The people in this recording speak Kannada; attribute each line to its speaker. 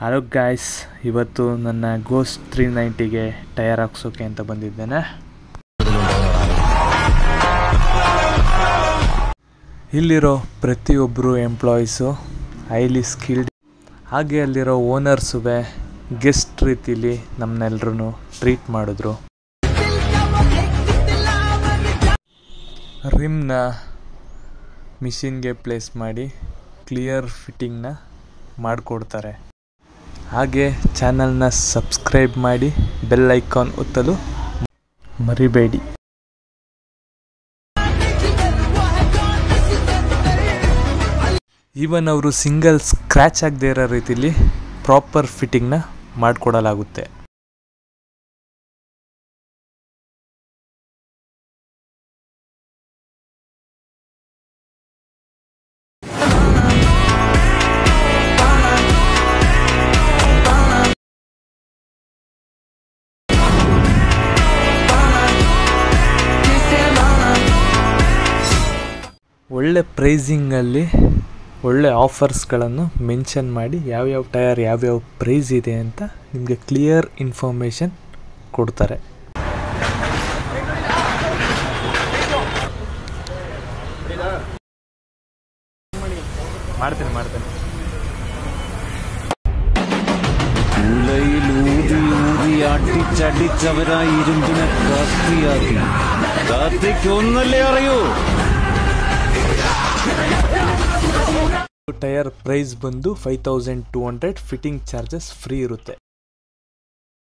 Speaker 1: ಹಲೋ ಗಾಯ್ಸ್, ಇವತ್ತು ನನ್ನ ಗೋಸ್ಟ್ 390ಗೆ ಟೈರ್ ಹಾಕ್ಸೋಕೆ ಅಂತ ಬಂದಿದ್ದೇನೆ. ಇಲ್ಲಿರೋ ಪ್ರತಿಯೊಬ್ಬರು ಎಂಪ್ಲಾಯೀಸು ಹೈಲಿ ಸ್ಕಿಲ್ಡ್, ಹಾಗೆ ಅಲ್ಲಿರೋ ಓನರ್ಸುವೆ ಗೆಸ್ಟ್ ರೀತಿಲಿ ನಮ್ಮನ್ನೆಲ್ಲರೂ ಟ್ರೀಟ್ ಮಾಡಿದ್ರು. ರಿಮ್ನ ಮಿಷಿನ್ಗೆ ಪ್ಲೇಸ್ ಮಾಡಿ ಕ್ಲಿಯರ್ ಫಿಟ್ಟಿಂಗ್ನ ಮಾಡಿಕೊಡ್ತಾರೆ. ಹಾಗೆ ಚಾನಲ್ನ ಸಬ್ಸ್ಕ್ರೈಬ್ ಮಾಡಿ ಬೆಲ್ ಐಕಾನ್ ಒತ್ತಲು ಮರಿಬೇಡಿ. ಈವನ್ ಅವರು ಸಿಂಗಲ್ ಸ್ಕ್ರ್ಯಾಚ್ ಆಗದೇ ಇರೋ ರೀತಿಲಿ ಪ್ರಾಪರ್ ಫಿಟ್ಟಿಂಗ್ನ ಮಾಡಿಕೊಡಲಾಗುತ್ತೆ. ಒಳ್ಳೆ ಪ್ರೈಸಿಂಗಲ್ಲಿ ಒಳ್ಳೆ ಆಫರ್ಸ್ಗಳನ್ನು ಮೆನ್ಷನ್ ಮಾಡಿ ಯಾವ್ಯಾವ ಟೈರ್ ಯಾವ್ಯಾವ ಪ್ರೈಸ್ ಇದೆ ಅಂತ ನಿಮಗೆ ಕ್ಲಿಯರ್ ಇನ್ಫಾರ್ಮೇಷನ್ ಕೊಡ್ತಾರೆ. ಮಾಡ್ತೇನೆ
Speaker 2: അടിച്ചടിച്ചവരാ ഇരുമ്പിനെ കത്തിയാക്കി. കത്തിക്കൊന്നല്ലേ അറിയൂ.
Speaker 1: ಟೈರ್ ಪ್ರೈಸ್ ಬಂದು 5200, ಫಿಟ್ಟಿಂಗ್ ಚಾರ್ಜಸ್ ಫ್ರೀ ಇರುತ್ತೆ.